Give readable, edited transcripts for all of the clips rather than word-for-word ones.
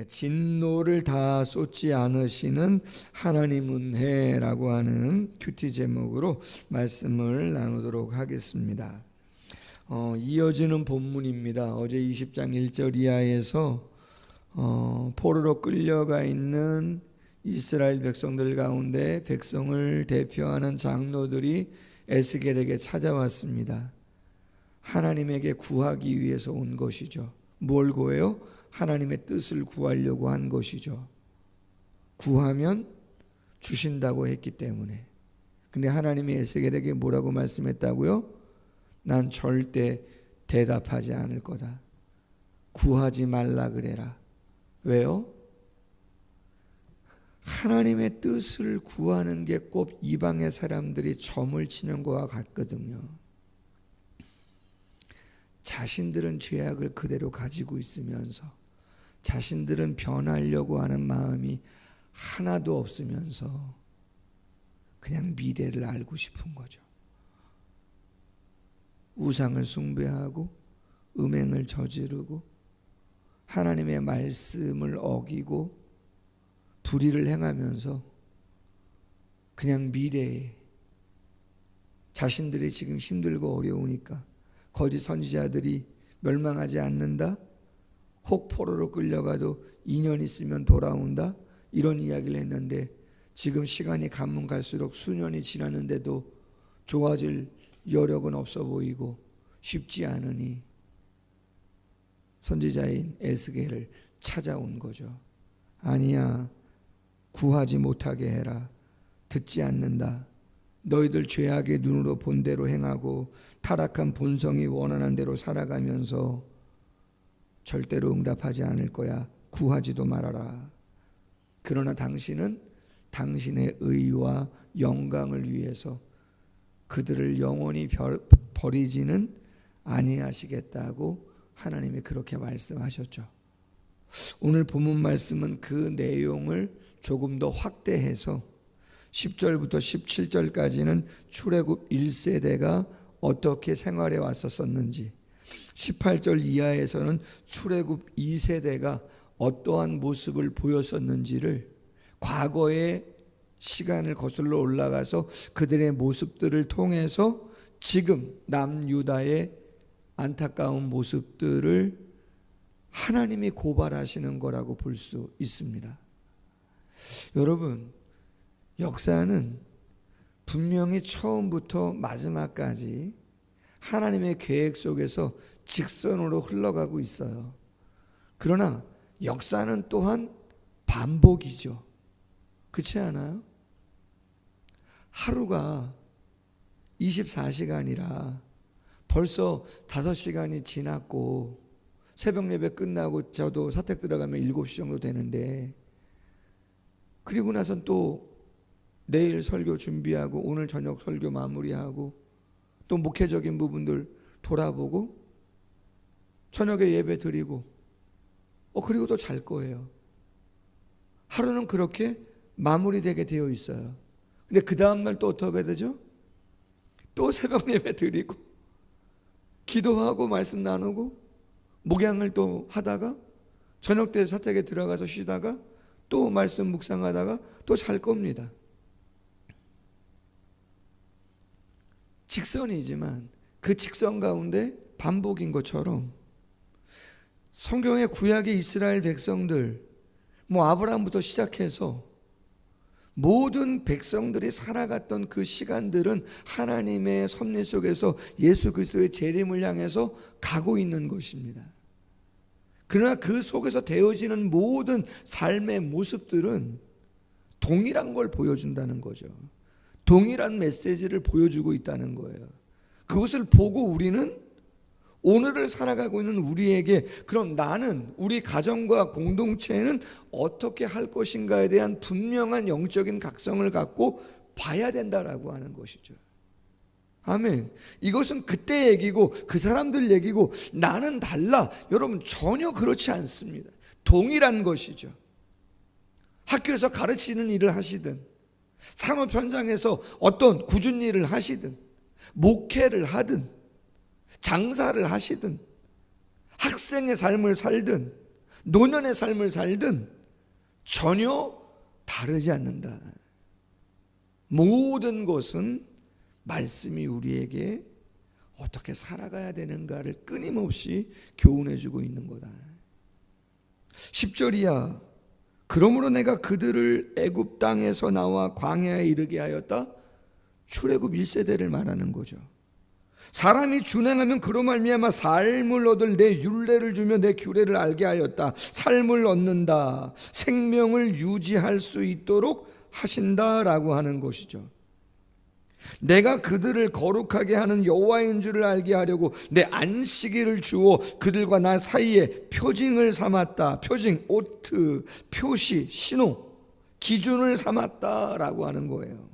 진노를 다 쏟지 않으시는 하나님 은혜라고 하는 큐티 제목으로 말씀을 나누도록 하겠습니다. 이어지는 본문입니다. 어제 20장 1절 이하에서 포로로 끌려가 있는 이스라엘 백성들 가운데 백성을 대표하는 장로들이 에스겔에게 찾아왔습니다. 하나님에게 구하기 위해서 온 것이죠. 뭘 구해요? 하나님의 뜻을 구하려고 한 것이죠. 구하면 주신다고 했기 때문에. 근데 하나님이 에스겔에게 뭐라고 말씀했다고요? 난 절대 대답하지 않을 거다. 구하지 말라 그래라. 왜요? 하나님의 뜻을 구하는 게 꼭 이방의 사람들이 점을 치는 것과 같거든요. 자신들은 죄악을 그대로 가지고 있으면서 자신들은 변하려고 하는 마음이 하나도 없으면서 그냥 미래를 알고 싶은 거죠. 우상을 숭배하고 음행을 저지르고 하나님의 말씀을 어기고 불의를 행하면서 그냥 미래에 자신들이 지금 힘들고 어려우니까 거짓 선지자들이 멸망하지 않는다? 혹 포로로 끌려가도 2년 있으면 돌아온다? 이런 이야기를 했는데 지금 시간이 가면 갈수록 수년이 지났는데도 좋아질 여력은 없어 보이고 쉽지 않으니 선지자인 에스겔을 찾아온 거죠. 아니야, 구하지 못하게 해라. 듣지 않는다. 너희들 죄악의 눈으로 본 대로 행하고 타락한 본성이 원하는 대로 살아가면서 절대로 응답하지 않을 거야. 구하지도 말아라. 그러나 당신은 당신의 의와 영광을 위해서 그들을 영원히 버리지는 아니하시겠다고 하나님이 그렇게 말씀하셨죠. 오늘 본문 말씀은 그 내용을 조금 더 확대해서 10절부터 17절까지는 출애굽 1세대가 어떻게 생활해 왔었는지, 18절 이하에서는 출애굽 2세대가 어떠한 모습을 보였었는지를 과거의 시간을 거슬러 올라가서 그들의 모습들을 통해서 지금 남유다의 안타까운 모습들을 하나님이 고발하시는 거라고 볼 수 있습니다. 여러분, 역사는 분명히 처음부터 마지막까지 하나님의 계획 속에서 직선으로 흘러가고 있어요. 그러나 역사는 또한 반복이죠. 그렇지 않아요? 하루가 24시간이라 벌써 5시간이 지났고 새벽 예배 끝나고 저도 사택 들어가면 7시 정도 되는데, 그리고 나선 또 내일 설교 준비하고 오늘 저녁 설교 마무리하고 또 목회적인 부분들 돌아보고 저녁에 예배 드리고 그리고 또 잘 거예요. 하루는 그렇게 마무리되게 되어 있어요. 근데 그 다음날 또 어떻게 되죠? 또 새벽 예배 드리고 기도하고 말씀 나누고 목양을 또 하다가 저녁 때 사택에 들어가서 쉬다가 또 말씀 묵상하다가 또 잘 겁니다. 직선이지만 그 직선 가운데 반복인 것처럼 성경의 구약의 이스라엘 백성들, 아브라함부터 시작해서 모든 백성들이 살아갔던 그 시간들은 하나님의 섭리 속에서 예수 그리스도의 재림을 향해서 가고 있는 것입니다. 그러나 그 속에서 되어지는 모든 삶의 모습들은 동일한 걸 보여준다는 거죠. 동일한 메시지를 보여주고 있다는 거예요. 그것을 보고 우리는 오늘을 살아가고 있는 우리에게 그럼 나는, 우리 가정과 공동체는 어떻게 할 것인가에 대한 분명한 영적인 각성을 갖고 봐야 된다라고 하는 것이죠. 아멘. 이것은 그때 얘기고 그 사람들 얘기고 나는 달라. 여러분, 전혀 그렇지 않습니다. 동일한 것이죠. 학교에서 가르치는 일을 하시든 산업 현장에서 어떤 굳은 일을 하시든 목회를 하든 장사를 하시든 학생의 삶을 살든 노년의 삶을 살든 전혀 다르지 않는다. 모든 것은 말씀이 우리에게 어떻게 살아가야 되는가를 끊임없이 교훈해주고 있는 거다. 10절이야. 그러므로 내가 그들을 애굽 땅에서 나와 광야에 이르게 하였다. 출애굽 1세대를 말하는 거죠. 사람이 준행하면 그로 말미암아 삶을 얻을 내 율례를 주며 내 규례를 알게 하였다. 삶을 얻는다. 생명을 유지할 수 있도록 하신다라고 하는 것이죠. 내가 그들을 거룩하게 하는 여호와인 줄을 알게 하려고 내 안식일을 주어 그들과 나 사이에 표징을 삼았다. 표징, 오트, 표시, 신호, 기준을 삼았다라고 하는 거예요.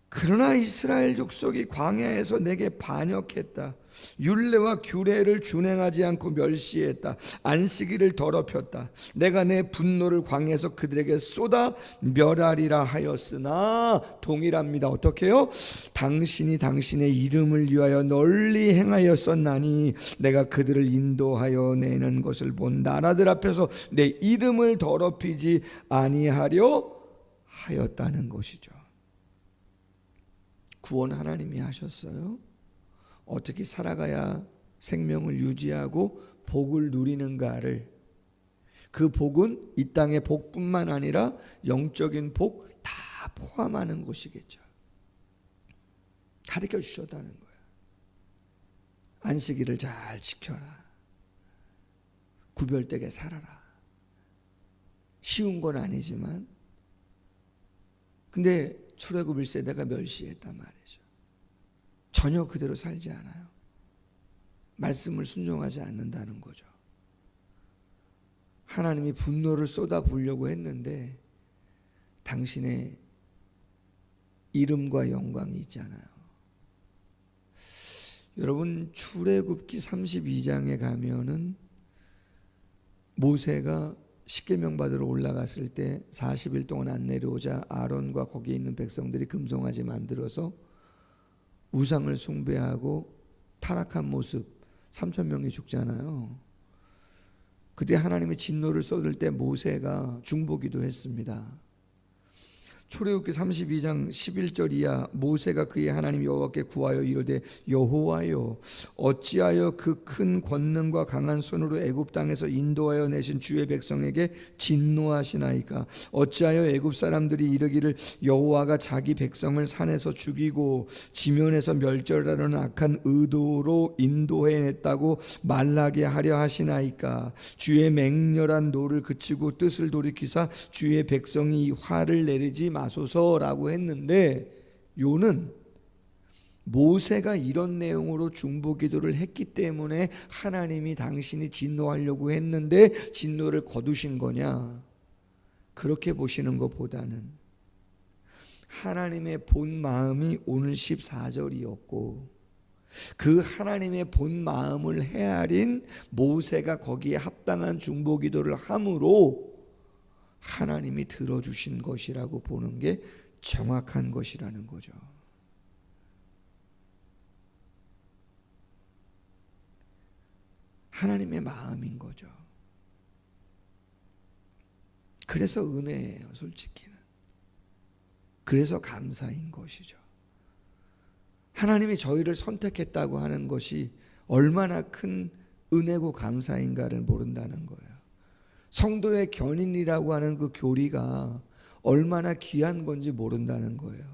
그러나 이스라엘 족속이 광야에서 내게 반역했다. 율례와 규례를 준행하지 않고 멸시했다. 안식일을 더럽혔다. 내가 내 분노를 광야에서 그들에게 쏟아 멸하리라 하였으나 동일합니다. 어떻게 해요? 당신이 당신의 이름을 위하여 널리 행하였었나니 내가 그들을 인도하여 내는 것을 본 나라들 앞에서 내 이름을 더럽히지 아니하려 하였다는 것이죠. 구원 하나님이 하셨어요. 어떻게 살아가야 생명을 유지하고 복을 누리는가를, 그 복은 이 땅의 복뿐만 아니라 영적인 복 다 포함하는 것이겠죠. 가르쳐 주셨다는 거예요. 안식일을 잘 지켜라. 구별되게 살아라. 쉬운 건 아니지만 근데 출애굽 1세대가 멸시했단 말이죠. 전혀 그대로 살지 않아요. 말씀을 순종하지 않는다는 거죠. 하나님이 분노를 쏟아부으려고 했는데 당신의 이름과 영광이 있잖아요. 여러분, 출애굽기 32장에 가면은 모세가 십계명 받으러 올라갔을 때 40일 동안 안 내려오자 아론과 거기에 있는 백성들이 금송아지 만들어서 우상을 숭배하고 타락한 모습, 3,000명이 죽잖아요. 그때 하나님이 진노를 쏟을 때 모세가 중보기도 했습니다. 출애굽기 32장 11절 이하 모세가 그의 하나님 여호와께 구하여 이르되 여호와여 어찌하여 그 큰 권능과 강한 손으로 애굽 땅에서 인도하여 내신 주의 백성에게 진노하시나이까. 어찌하여 애굽 사람들이 이르기를 여호와가 자기 백성을 산에서 죽이고 지면에서 멸절하려는 악한 의도로 인도해냈다고 말하게 하려 하시나이까. 주의 맹렬한 노를 그치고 뜻을 돌이키사 주의 백성이 화를 내리지 마소서라고 했는데, 요는 모세가 이런 내용으로 중보기도를 했기 때문에 하나님이 당신이 진노하려고 했는데 진노를 거두신 거냐, 그렇게 보시는 것보다는 하나님의 본 마음이 오늘 14절이었고 그 하나님의 본 마음을 헤아린 모세가 거기에 합당한 중보기도를 함으로 하나님이 들어주신 것이라고 보는 게 정확한 것이라는 거죠. 하나님의 마음인 거죠. 그래서 은혜예요, 솔직히는. 그래서 감사인 것이죠. 하나님이 저희를 선택했다고 하는 것이 얼마나 큰 은혜고 감사인가를 모른다는 거예요. 성도의 견인이라고 하는 그 교리가 얼마나 귀한 건지 모른다는 거예요.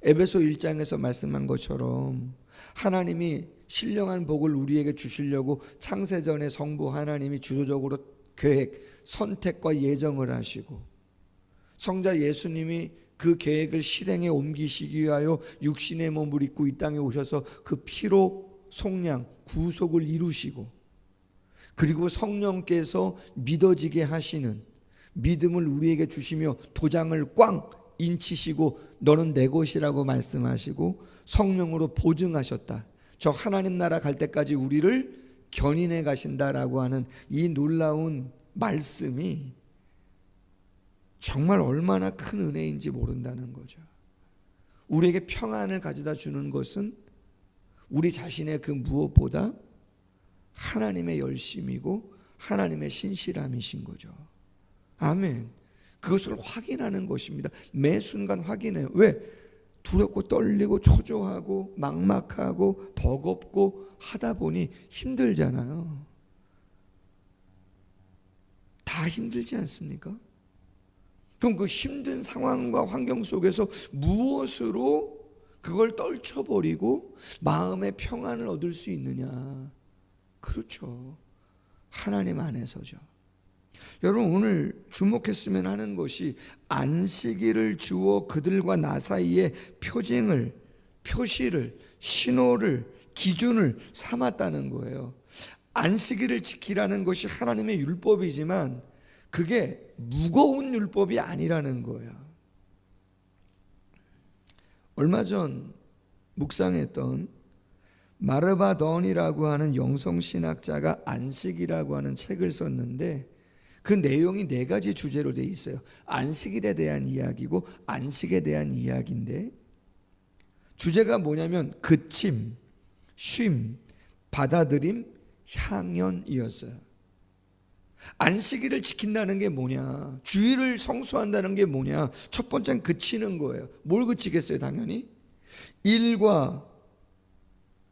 에베소 1장에서 말씀한 것처럼 하나님이 신령한 복을 우리에게 주시려고 창세전에 성부 하나님이 주도적으로 계획, 선택과 예정을 하시고 성자 예수님이 그 계획을 실행에 옮기시기 위하여 육신의 몸을 입고 이 땅에 오셔서 그 피로 속량, 구속을 이루시고, 그리고 성령께서 믿어지게 하시는 믿음을 우리에게 주시며 도장을 꽝 인치시고 너는 내 것이라고 말씀하시고 성령으로 보증하셨다. 저 하나님 나라 갈 때까지 우리를 견인해 가신다라고 하는 이 놀라운 말씀이 정말 얼마나 큰 은혜인지 모른다는 거죠. 우리에게 평안을 가져다 주는 것은 우리 자신의 그 무엇보다 하나님의 열심이고 하나님의 신실함이신 거죠. 아멘. 그것을 확인하는 것입니다. 매 순간 확인해요. 왜? 두렵고 떨리고 초조하고 막막하고 버겁고 하다 보니 힘들잖아요. 다 힘들지 않습니까? 그럼 그 힘든 상황과 환경 속에서 무엇으로 그걸 떨쳐버리고 마음의 평안을 얻을 수 있느냐? 그렇죠. 하나님 안에서죠. 여러분, 오늘 주목했으면 하는 것이 안식일을 주어 그들과 나 사이에 표시를, 신호를, 기준을 삼았다는 거예요. 안식일을 지키라는 것이 하나님의 율법이지만 그게 무거운 율법이 아니라는 거예요. 얼마 전 묵상했던 마르바던이라고 하는 영성신학자가 안식이라고 하는 책을 썼는데 그 내용이 4가지 주제로 되어 있어요. 안식일에 대한 이야기고 안식에 대한 이야기인데 주제가 뭐냐면 그침, 쉼, 받아들임, 향연이었어요. 안식일을 지킨다는 게 뭐냐? 주일을 성수한다는 게 뭐냐? 첫 번째는 그치는 거예요. 뭘 그치겠어요? 당연히 일과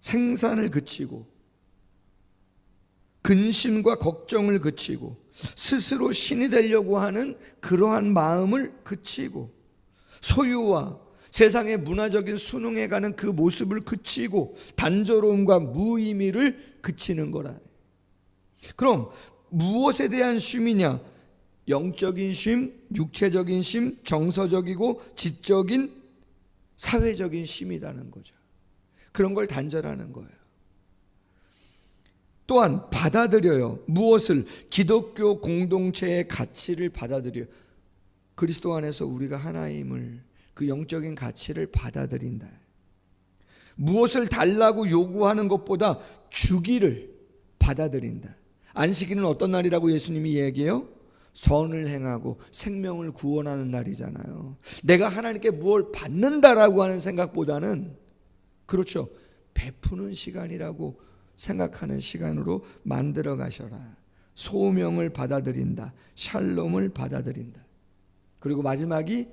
생산을 그치고 근심과 걱정을 그치고 스스로 신이 되려고 하는 그러한 마음을 그치고 소유와 세상의 문화적인 순응해 가는 그 모습을 그치고 단조로움과 무의미를 그치는 거라. 그럼 무엇에 대한 쉼이냐? 영적인 쉼, 육체적인 쉼, 정서적이고 지적인 사회적인 쉼이라는 거죠. 그런 걸 단절하는 거예요. 또한 받아들여요. 무엇을? 기독교 공동체의 가치를 받아들여요. 그리스도 안에서 우리가 하나임을, 그 영적인 가치를 받아들인다. 무엇을 달라고 요구하는 것보다 주기를 받아들인다. 안식일은 어떤 날이라고 예수님이 얘기해요? 선을 행하고 생명을 구원하는 날이잖아요. 내가 하나님께 무엇을 받는다라고 하는 생각보다는, 그렇죠, 베푸는 시간이라고 생각하는 시간으로 만들어 가셔라. 소명을 받아들인다. 샬롬을 받아들인다. 그리고 마지막이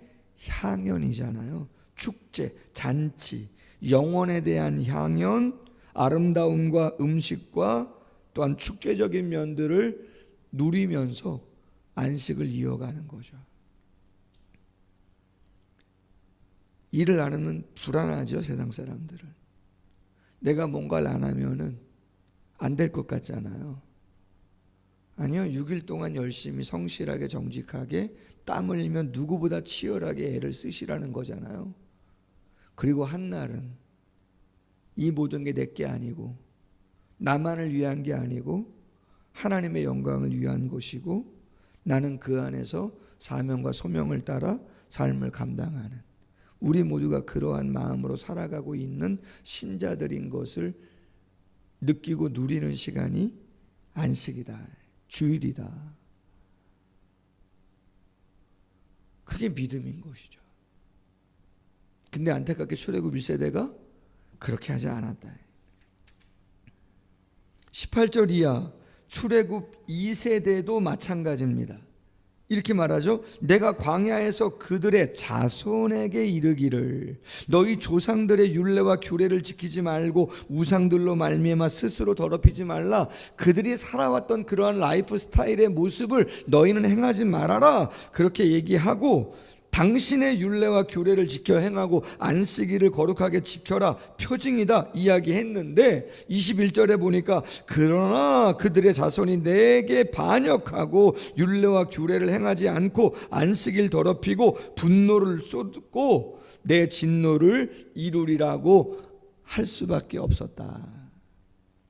향연이잖아요. 축제, 잔치, 영혼에 대한 향연, 아름다움과 음식과 또한 축제적인 면들을 누리면서 안식을 이어가는 거죠. 일을 안 하면 불안하죠, 세상 사람들은. 내가 뭔가를 안 하면은 안 될 것 같잖아요. 아니요, 6일 동안 열심히 성실하게 정직하게 땀 흘리면 누구보다 치열하게 애를 쓰시라는 거잖아요. 그리고 한날은 이 모든 게 내게 아니고 나만을 위한 게 아니고 하나님의 영광을 위한 것이고 나는 그 안에서 사명과 소명을 따라 삶을 감당하는, 우리 모두가 그러한 마음으로 살아가고 있는 신자들인 것을 느끼고 누리는 시간이 안식이다, 주일이다. 그게 믿음인 것이죠. 근데 안타깝게 출애굽 1세대가 그렇게 하지 않았다. 18절 이하 출애굽 2세대도 마찬가지입니다. 이렇게 말하죠. 내가 광야에서 그들의 자손에게 이르기를 너희 조상들의 율례와 규례를 지키지 말고 우상들로 말미암아 스스로 더럽히지 말라. 그들이 살아왔던 그러한 라이프 스타일의 모습을 너희는 행하지 말아라. 그렇게 얘기하고 당신의 율례와 규례를 지켜 행하고 안식일을 거룩하게 지켜라, 표징이다 이야기했는데 21절에 보니까 그러나 그들의 자손이 내게 반역하고 율례와 규례를 행하지 않고 안식일 더럽히고 분노를 쏟고 내 진노를 이루리라고 할 수밖에 없었다.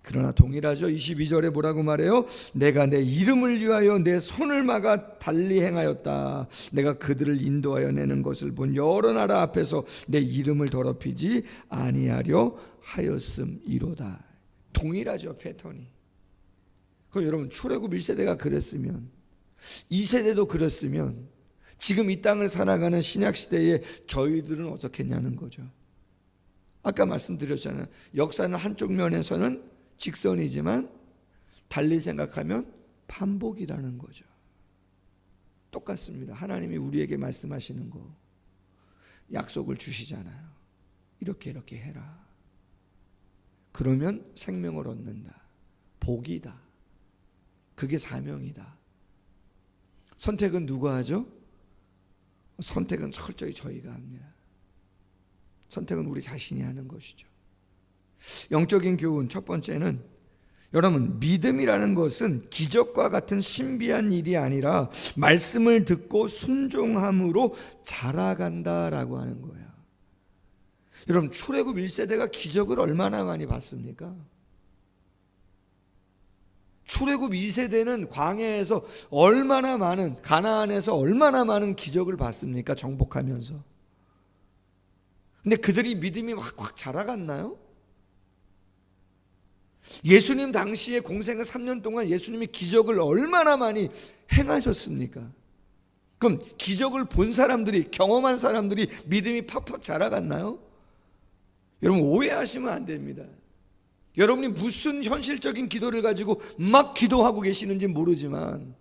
그러나 동일하죠. 22절에 뭐라고 말해요? 내가 내 이름을 위하여 내 손을 막아 달리 행하였다. 내가 그들을 인도하여 내는 것을 본 여러 나라 앞에서 내 이름을 더럽히지 아니하려 하였음이로다. 동일하죠, 패턴이. 그럼 여러분, 출애굽 1세대가 그랬으면 2세대도 그랬으면 지금 이 땅을 살아가는 신약시대에 저희들은 어떻겠냐는 거죠. 아까 말씀드렸잖아요. 역사는 한쪽 면에서는 직선이지만 달리 생각하면 반복이라는 거죠. 똑같습니다. 하나님이 우리에게 말씀하시는 거, 약속을 주시잖아요. 이렇게 해라. 그러면 생명을 얻는다. 복이다. 그게 사명이다. 선택은 누가 하죠? 선택은 철저히 저희가 합니다. 선택은 우리 자신이 하는 것이죠. 영적인 교훈 첫 번째는, 여러분, 믿음이라는 것은 기적과 같은 신비한 일이 아니라 말씀을 듣고 순종함으로 자라간다라고 하는 거예요. 여러분, 출애굽 1세대가 기적을 얼마나 많이 봤습니까? 출애굽 2세대는 광야에서 얼마나 많은, 가나안에서 얼마나 많은 기적을 봤습니까? 정복하면서. 근데 그들이 믿음이 확 자라갔나요? 예수님 당시에 공생의 3년 동안 예수님이 기적을 얼마나 많이 행하셨습니까? 그럼 기적을 본 사람들이, 경험한 사람들이 믿음이 팍팍 자라갔나요? 여러분, 오해하시면 안 됩니다. 여러분이 무슨 현실적인 기도를 가지고 막 기도하고 계시는지 모르지만,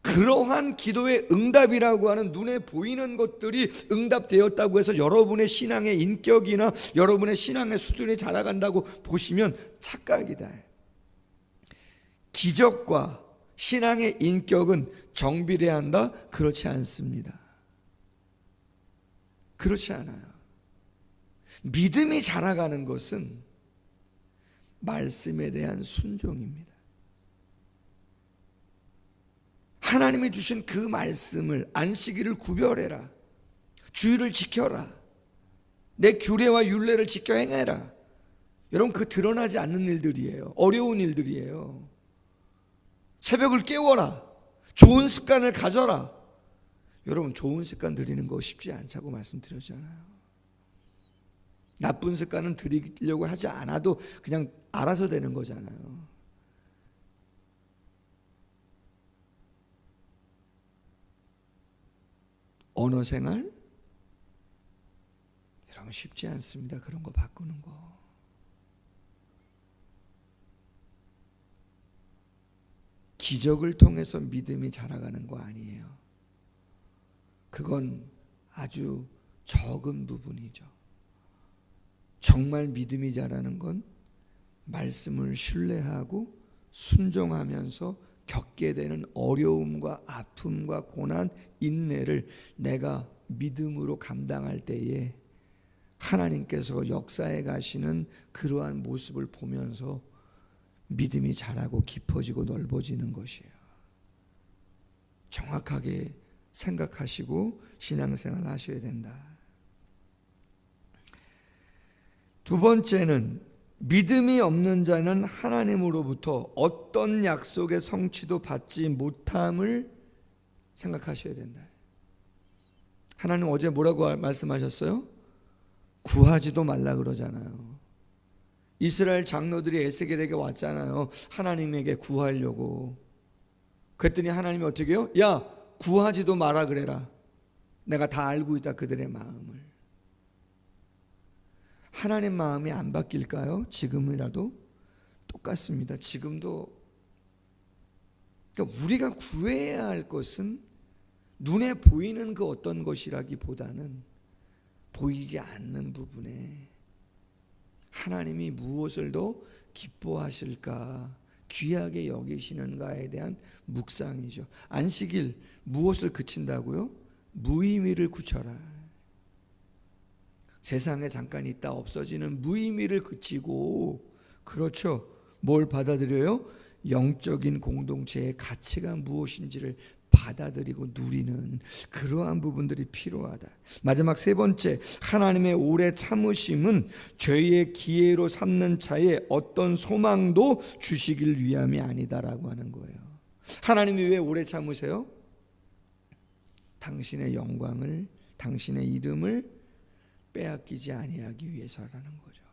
그러한 기도의 응답이라고 하는 눈에 보이는 것들이 응답되었다고 해서 여러분의 신앙의 인격이나 여러분의 신앙의 수준이 자라간다고 보시면 착각이다. 기적과 신앙의 인격은 정비례한다? 그렇지 않습니다. 그렇지 않아요. 믿음이 자라가는 것은 말씀에 대한 순종입니다. 하나님이 주신 그 말씀을, 안식일을 구별해라, 주일을 지켜라, 내 규례와 율례를 지켜 행해라. 여러분, 그 드러나지 않는 일들이에요. 어려운 일들이에요. 새벽을 깨워라, 좋은 습관을 가져라. 여러분, 좋은 습관 들이는 거 쉽지 않다고 말씀드렸잖아요. 나쁜 습관은 들이려고 하지 않아도 그냥 알아서 되는 거잖아요. 언어 생활? 여러분, 쉽지 않습니다. 그런 거 바꾸는 거. 기적을 통해서 믿음이 자라가는 거 아니에요. 그건 아주 적은 부분이죠. 정말 믿음이 자라는 건 말씀을 신뢰하고 순종하면서 겪게 되는 어려움과 아픔과 고난, 인내를 내가 믿음으로 감당할 때에 하나님께서 역사해 가시는 그러한 모습을 보면서 믿음이 자라고 깊어지고 넓어지는 것이에요. 정확하게 생각하시고 신앙생활 하셔야 된다. 두 번째는, 믿음이 없는 자는 하나님으로부터 어떤 약속의 성취도 받지 못함을 생각하셔야 된다. 하나님 어제 뭐라고 말씀하셨어요? 구하지도 말라 그러잖아요. 이스라엘 장로들이 에스겔에게 왔잖아요. 하나님에게 구하려고. 그랬더니 하나님이 어떻게 해요? 야, 구하지도 마라 그래라. 내가 다 알고 있다, 그들의 마음을. 하나님 마음이 안 바뀔까요? 지금이라도 똑같습니다. 지금도. 그러니까 우리가 구해야 할 것은 눈에 보이는 그 어떤 것이라기보다는 보이지 않는 부분에 하나님이 무엇을 더 기뻐하실까, 귀하게 여기시는가에 대한 묵상이죠. 안식일 무엇을 그친다고요? 무의미를 그쳐라. 세상에 잠깐 있다 없어지는 무의미를 그치고, 그렇죠, 뭘 받아들여요? 영적인 공동체의 가치가 무엇인지를 받아들이고 누리는 그러한 부분들이 필요하다. 마지막 세 번째, 하나님의 오래 참으심은 죄의 기회로 삼는 차에 어떤 소망도 주시길 위함이 아니다라고 하는 거예요. 하나님이 왜 오래 참으세요? 당신의 영광을, 당신의 이름을 빼앗기지 아니하기 위해서라는 거죠.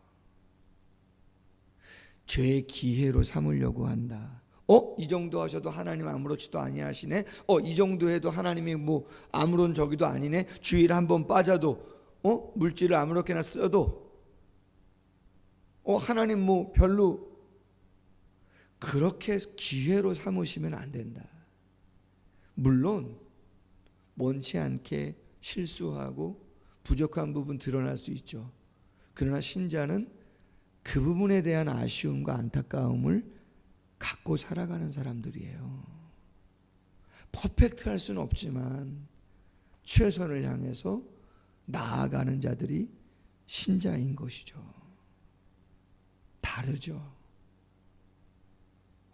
죄의 기회로 삼으려고 한다. 이 정도 하셔도 하나님 아무렇지도 아니하시네. 이 정도 해도 하나님이 뭐 아무런 저기도 아니네. 주일에 한번 빠져도 물질을 아무렇게나 써도 하나님 뭐 별로. 그렇게 기회로 삼으시면 안 된다. 물론 원치 않게 실수하고 부족한 부분 드러날 수 있죠. 그러나 신자는 그 부분에 대한 아쉬움과 안타까움을 갖고 살아가는 사람들이에요. 퍼펙트할 수는 없지만 최선을 향해서 나아가는 자들이 신자인 것이죠. 다르죠.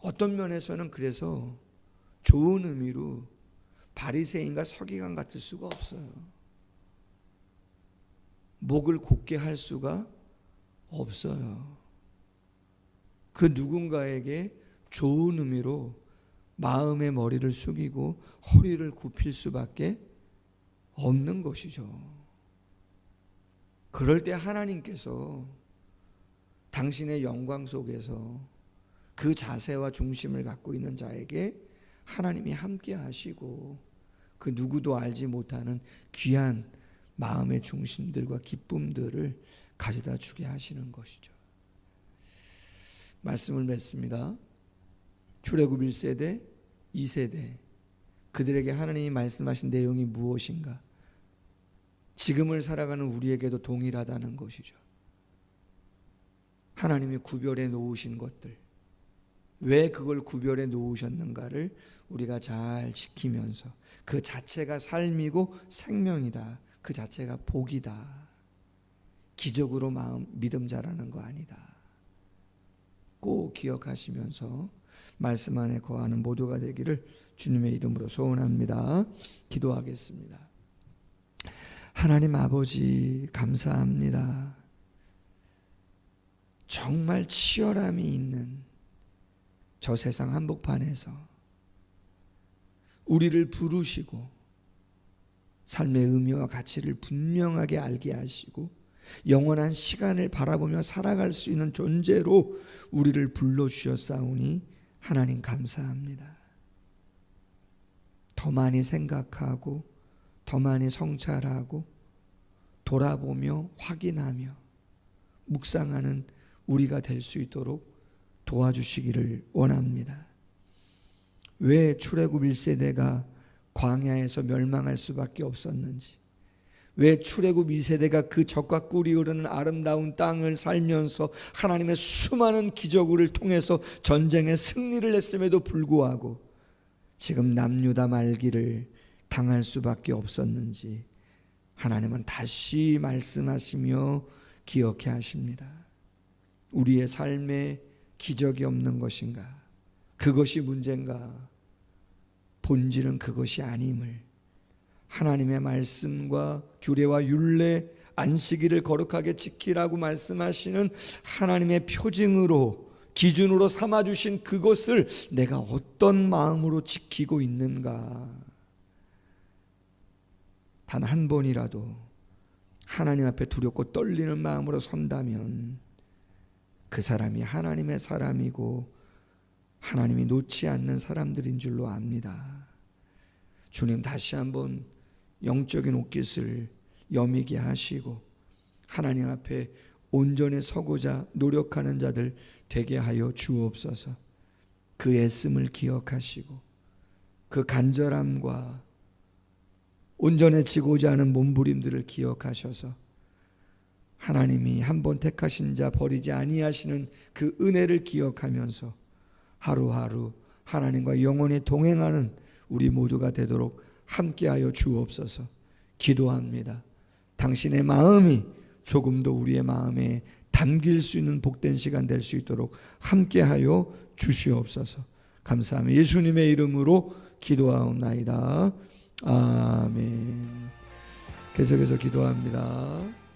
어떤 면에서는 그래서 좋은 의미로 바리새인과 서기관 같을 수가 없어요. 목을 곧게 할 수가 없어요. 그 누군가에게 좋은 의미로 마음의 머리를 숙이고 허리를 굽힐 수밖에 없는 것이죠. 그럴 때 하나님께서 당신의 영광 속에서 그 자세와 중심을 갖고 있는 자에게 하나님이 함께 하시고 그 누구도 알지 못하는 귀한 마음의 중심들과 기쁨들을 가져다 주게 하시는 것이죠. 말씀을 맺습니다. 출애굽 1세대, 2세대 그들에게 하나님이 말씀하신 내용이 무엇인가? 지금을 살아가는 우리에게도 동일하다는 것이죠. 하나님이 구별해 놓으신 것들, 왜 그걸 구별해 놓으셨는가를 우리가 잘 지키면서 그 자체가 삶이고 생명이다. 그 자체가 복이다. 기적으로 믿음 자라는 거 아니다. 꼭 기억하시면서 말씀 안에 거하는 모두가 되기를 주님의 이름으로 소원합니다. 기도하겠습니다. 하나님 아버지 감사합니다. 정말 치열함이 있는 저 세상 한복판에서 우리를 부르시고 삶의 의미와 가치를 분명하게 알게 하시고 영원한 시간을 바라보며 살아갈 수 있는 존재로 우리를 불러주셨사오니 하나님 감사합니다. 더 많이 생각하고 더 많이 성찰하고 돌아보며 확인하며 묵상하는 우리가 될 수 있도록 도와주시기를 원합니다. 왜 출애굽 1세대가 광야에서 멸망할 수밖에 없었는지, 왜 출애굽 2세대가 그 젖과 꿀이 흐르는 아름다운 땅을 살면서 하나님의 수많은 기적을 통해서 전쟁에 승리를 했음에도 불구하고 지금 남유다 말기를 당할 수밖에 없었는지 하나님은 다시 말씀하시며 기억해 하십니다. 우리의 삶에 기적이 없는 것인가? 그것이 문제인가? 본질은 그것이 아님을 하나님의 말씀과 규례와 율례, 안식일을 거룩하게 지키라고 말씀하시는 하나님의 표징으로 기준으로 삼아주신 그것을 내가 어떤 마음으로 지키고 있는가? 단 한 번이라도 하나님 앞에 두렵고 떨리는 마음으로 선다면 그 사람이 하나님의 사람이고 하나님이 놓지 않는 사람들인 줄로 압니다. 주님 다시 한번 영적인 옷깃을 여미게 하시고 하나님 앞에 온전히 서고자 노력하는 자들 되게 하여 주옵소서. 그 애씀을 기억하시고 그 간절함과 온전해지고자 하는 몸부림들을 기억하셔서 하나님이 한번 택하신 자 버리지 아니하시는 그 은혜를 기억하면서 하루하루 하나님과 영원히 동행하는 우리 모두가 되도록 함께하여 주옵소서. 기도합니다. 당신의 마음이 조금도 우리의 마음에 담길 수 있는 복된 시간 될 수 있도록 함께하여 주시옵소서. 감사하며 예수님의 이름으로 기도하옵나이다. 아멘. 계속해서 기도합니다.